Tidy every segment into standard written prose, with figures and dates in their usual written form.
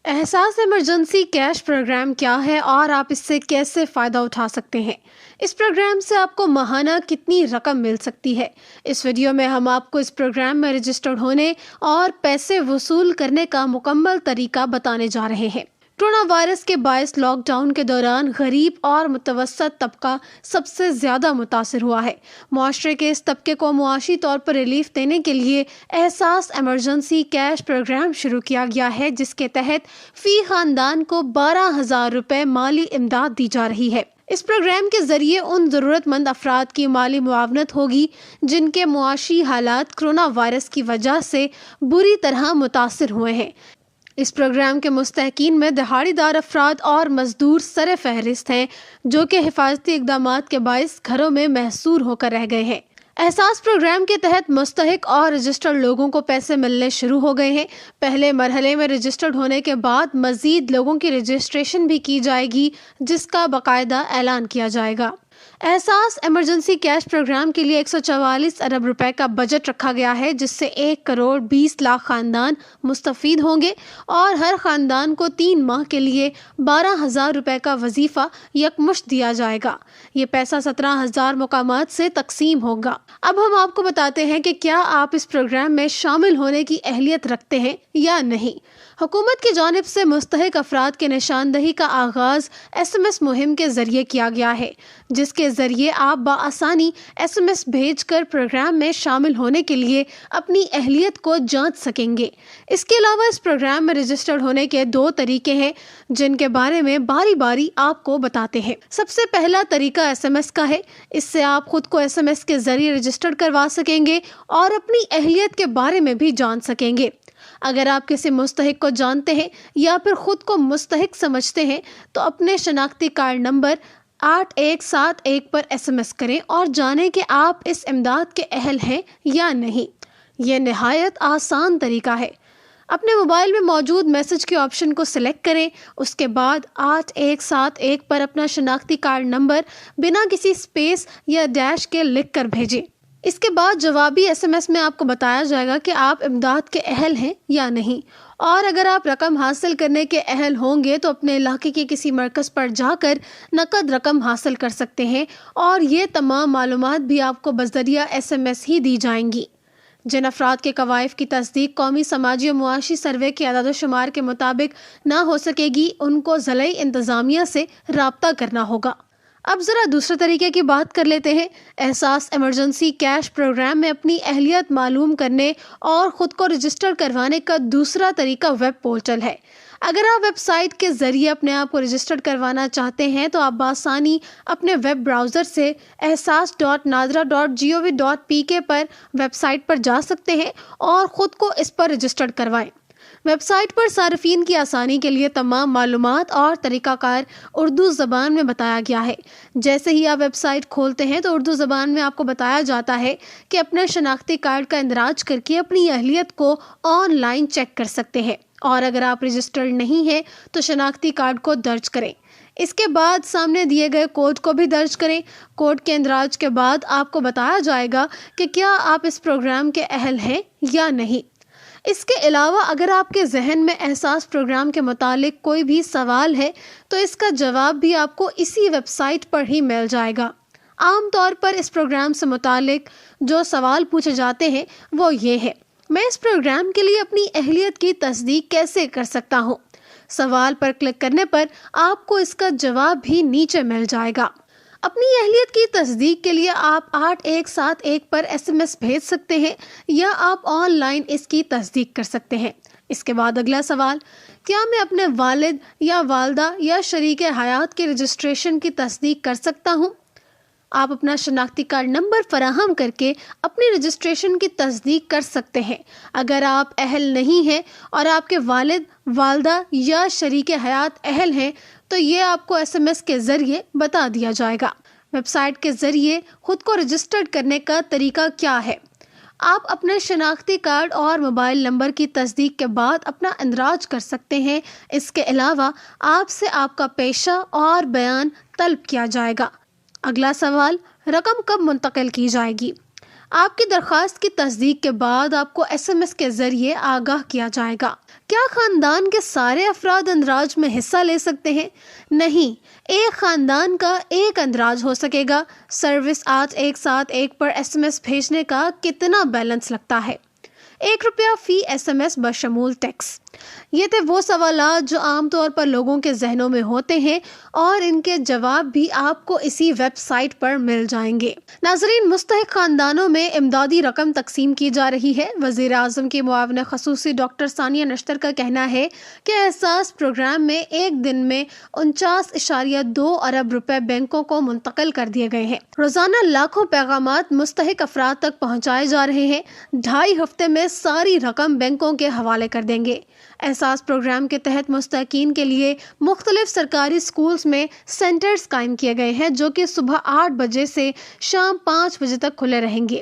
احساس emergency cash programme کیا ہے اور آپ اس سے کیسے فائدہ اٹھا سکتے ہیں؟ اس پروگرام سے آپ کو ماہانہ کتنی رقم مل سکتی ہے؟ اس ویڈیو میں ہم آپ کو اس پروگرام میں رجسٹرڈ ہونے اور پیسے وصول کرنے کا مکمل طریقہ بتانے جا رہے ہیں۔ کرونا وائرس کے باعث لاک ڈاؤن کے دوران غریب اور متوسط طبقہ سب سے زیادہ متاثر ہوا ہے۔ معاشرے کے اس طبقے کو معاشی طور پر ریلیف دینے کے لیے احساس ایمرجنسی کیش پروگرام شروع کیا گیا ہے، جس کے تحت فی خاندان کو 12,000 روپے مالی امداد دی جا رہی ہے۔ اس پروگرام کے ذریعے ان ضرورت مند افراد کی مالی معاونت ہوگی جن کے معاشی حالات کرونا وائرس کی وجہ سے بری طرح متاثر ہوئے ہیں۔ اس پروگرام کے مستحقین میں دہاڑی دار افراد اور مزدور سر فہرست ہیں، جو کہ حفاظتی اقدامات کے باعث گھروں میں محصور ہو کر رہ گئے ہیں۔ احساس پروگرام کے تحت مستحق اور رجسٹرڈ لوگوں کو پیسے ملنے شروع ہو گئے ہیں۔ پہلے مرحلے میں رجسٹرڈ ہونے کے بعد مزید لوگوں کی رجسٹریشن بھی کی جائے گی، جس کا باقاعدہ اعلان کیا جائے گا۔ احساس ایمرجنسی کیش پروگرام کے لیے 144 ارب روپے کا بجٹ رکھا گیا ہے، جس سے 1,20,00,000 خاندان مستفید ہوں گے اور ہر خاندان کو 3 ماہ کے لیے 12,000 روپے کا وظیفہ یکمشت دیا جائے گا۔ یہ پیسہ 17,000 مقامات سے تقسیم ہوگا۔ اب ہم آپ کو بتاتے ہیں کہ کیا آپ اس پروگرام میں شامل ہونے کی اہلیت رکھتے ہیں یا نہیں۔ حکومت کی جانب سے مستحق افراد کے نشاندہی کا آغاز SMS مہم کے ذریعے کیا گیا ہے، جس کے ذریعے آپ بآسانی SMS بھیج کر پروگرام میں شامل ہونے کے لیے اپنی اہلیت کو جانچ سکیں گے۔ اس کے علاوہ اس پروگرام میں رجسٹرڈ ہونے کے 2 طریقے ہیں، جن کے بارے میں باری باری آپ کو بتاتے ہیں۔ سب سے پہلا طریقہ SMS کا ہے۔ اس سے آپ خود کو SMS کے ذریعے رجسٹرڈ کروا سکیں گے اور اپنی اہلیت کے بارے میں بھی جان سکیں گے۔ اگر آپ کسی مستحق کو جانتے ہیں یا پھر خود کو مستحق سمجھتے ہیں تو اپنے شناختی کارڈ نمبر 8171 پر SMS کریں اور جانیں کہ آپ اس امداد کے اہل ہیں یا نہیں۔ یہ نہایت آسان طریقہ ہے۔ اپنے موبائل میں موجود میسج کے آپشن کو سلیکٹ کریں، اس کے بعد 8171 پر اپنا شناختی کارڈ نمبر بنا کسی اسپیس یا ڈیش کے لکھ کر بھیجیں۔ اس کے بعد جوابی SMS میں آپ کو بتایا جائے گا کہ آپ امداد کے اہل ہیں یا نہیں، اور اگر آپ رقم حاصل کرنے کے اہل ہوں گے تو اپنے علاقے کے کسی مرکز پر جا کر نقد رقم حاصل کر سکتے ہیں، اور یہ تمام معلومات بھی آپ کو بذریعہ SMS ہی دی جائیں گی۔ جن افراد کے کوائف کی تصدیق قومی سماجی و معاشی سروے کے اعداد و شمار کے مطابق نہ ہو سکے گی، ان کو ضلعی انتظامیہ سے رابطہ کرنا ہوگا۔ اب ذرا دوسرے طریقے کی بات کر لیتے ہیں۔ احساس ایمرجنسی کیش پروگرام میں اپنی اہلیت معلوم کرنے اور خود کو رجسٹر کروانے کا دوسرا طریقہ ویب پورٹل ہے۔ اگر آپ ویب سائٹ کے ذریعے اپنے آپ کو رجسٹر کروانا چاہتے ہیں تو آپ بآسانی اپنے ویب براؤزر سے ehsas.nadra.gov.pk پر ویب سائٹ پر جا سکتے ہیں اور خود کو اس پر رجسٹر کروائیں۔ ویب سائٹ پر صارفین کی آسانی کے لیے تمام معلومات اور طریقہ کار اردو زبان میں بتایا گیا ہے۔ جیسے ہی آپ ویب سائٹ کھولتے ہیں تو اردو زبان میں آپ کو بتایا جاتا ہے کہ اپنے شناختی کارڈ کا اندراج کر کے اپنی اہلیت کو آن لائن چیک کر سکتے ہیں، اور اگر آپ رجسٹرڈ نہیں ہیں تو شناختی کارڈ کو درج کریں۔ اس کے بعد سامنے دیے گئے کوڈ کو بھی درج کریں۔ کوڈ کے اندراج کے بعد آپ کو بتایا جائے گا کہ کیا آپ اس پروگرام کے اہل ہیں یا نہیں۔ اس کے علاوہ اگر آپ کے ذہن میں احساس پروگرام کے متعلق کوئی بھی سوال ہے تو اس کا جواب بھی آپ کو اسی ویب سائٹ پر ہی مل جائے گا۔ عام طور پر اس پروگرام سے متعلق جو سوال پوچھے جاتے ہیں وہ یہ ہے: میں اس پروگرام کے لیے اپنی اہلیت کی تصدیق کیسے کر سکتا ہوں؟ سوال پر کلک کرنے پر آپ کو اس کا جواب بھی نیچے مل جائے گا۔ اپنی اہلیت کی تصدیق کے لیے آپ 8171 پر SMS بھیج سکتے ہیں یا آپ آن لائن اس کی تصدیق کر سکتے ہیں۔ اس کے بعد اگلا سوال: کیا میں اپنے والد یا والدہ یا شریک حیات کی رجسٹریشن کی تصدیق کر سکتا ہوں؟ آپ اپنا شناختی کارڈ نمبر فراہم کر کے اپنی رجسٹریشن کی تصدیق کر سکتے ہیں۔ اگر آپ اہل نہیں ہیں اور آپ کے والد، والدہ یا شریک حیات اہل ہیں تو یہ آپ کو SMS کے ذریعے بتا دیا جائے گا۔ ویب سائٹ کے ذریعے خود کو رجسٹرڈ کرنے کا طریقہ کیا ہے؟ آپ اپنے شناختی کارڈ اور موبائل نمبر کی تصدیق کے بعد اپنا اندراج کر سکتے ہیں۔ اس کے علاوہ آپ سے آپ کا پیشہ اور بیان طلب کیا جائے گا۔ اگلا سوال: رقم کب منتقل کی جائے گی؟ آپ کی درخواست کی تصدیق کے بعد آپ کو SMS کے ذریعے آگاہ کیا جائے گا۔ کیا خاندان کے سارے افراد اندراج میں حصہ لے سکتے ہیں؟ نہیں، ایک خاندان کا ایک اندراج ہو سکے گا۔ سروس 8171 پر SMS بھیجنے کا کتنا بیلنس لگتا ہے؟ ₹1 فی SMS بشمول ٹیکس۔ یہ تھے وہ سوالات جو عام طور پر لوگوں کے ذہنوں میں ہوتے ہیں اور ان کے جواب بھی آپ کو اسی ویب سائٹ پر مل جائیں گے۔ ناظرین، مستحق خاندانوں میں امدادی رقم تقسیم کی جا رہی ہے۔ وزیر اعظم کی معاون خصوصی ڈاکٹر ثانیہ نشتر کا کہنا ہے کہ احساس پروگرام میں ایک دن میں 49.2 ارب روپے بینکوں کو منتقل کر دیے گئے ہیں۔ روزانہ لاکھوں پیغامات مستحق افراد تک پہنچائے جا رہے ہیں۔ 2.5 ہفتے میں ساری رقم بینکوں کے حوالے کر دیں گے۔ احساس پروگرام کے تحت مستحقین کے لیے مختلف سرکاری سکولز میں سینٹرز قائم کیے گئے ہیں جو کہ صبح 8 بجے سے شام 5 بجے تک کھلے رہیں گے۔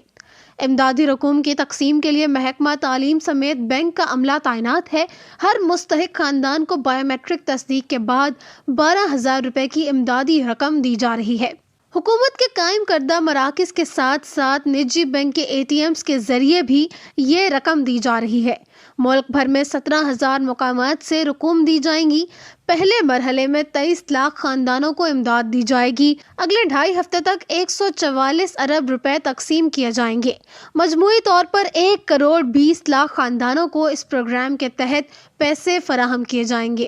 امدادی رقوم کی تقسیم کے لیے محکمہ تعلیم سمیت بینک کا عملہ تعینات ہے۔ ہر مستحق خاندان کو بایو میٹرک تصدیق کے بعد 12,000 روپے کی امدادی رقم دی جا رہی ہے۔ حکومت کے قائم کردہ مراکز کے ساتھ ساتھ نجی بینک کے ATMs کے ذریعے بھی یہ رقم دی جا رہی ہے۔ ملک بھر میں 17,000 مقامات سے رقوم دی جائیں گی۔ پہلے مرحلے میں 23 لاکھ خاندانوں کو امداد دی جائے گی۔ اگلے 2.5 ہفتے تک 144 ارب روپے تقسیم کیے جائیں گے۔ مجموعی طور پر 1,20,00,000 خاندانوں کو اس پروگرام کے تحت پیسے فراہم کیے جائیں گے۔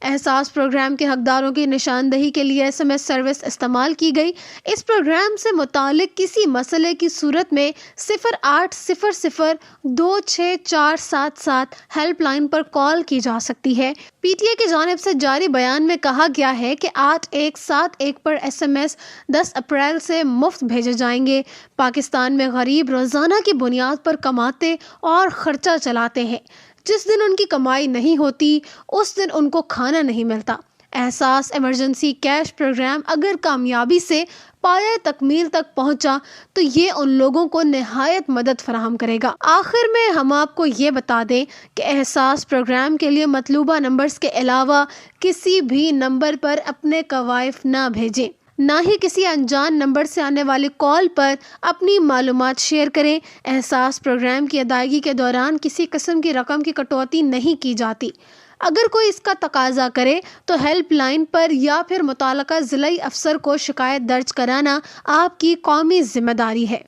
احساس پروگرام کے حقداروں کی نشاندہی کے لیے SMS سروس استعمال کی گئی۔ اس پروگرام سے متعلق کسی مسئلے کی صورت میں 0800-26477 ہیلپ لائن پر کال کی جا سکتی ہے۔ PTA کی جانب سے جاری بیان میں کہا گیا ہے کہ 8171 پر SMS 10 اپریل سے مفت بھیجے جائیں گے۔ پاکستان میں غریب روزانہ کی بنیاد پر کماتے اور خرچہ چلاتے ہیں۔ جس دن ان کی کمائی نہیں ہوتی اس دن ان کو کھانا نہیں ملتا۔ احساس ایمرجنسی کیش پروگرام اگر کامیابی سے پایہ تکمیل تک پہنچا تو یہ ان لوگوں کو نہایت مدد فراہم کرے گا۔ آخر میں ہم آپ کو یہ بتا دیں کہ احساس پروگرام کے لیے مطلوبہ نمبرز کے علاوہ کسی بھی نمبر پر اپنے کوائف نہ بھیجیں، نہ ہی کسی انجان نمبر سے آنے والی کال پر اپنی معلومات شیئر کریں۔ احساس پروگرام کی ادائیگی کے دوران کسی قسم کی رقم کی کٹوتی نہیں کی جاتی۔ اگر کوئی اس کا تقاضا کرے تو ہیلپ لائن پر یا پھر متعلقہ ضلعی افسر کو شکایت درج کرانا آپ کی قومی ذمہ داری ہے۔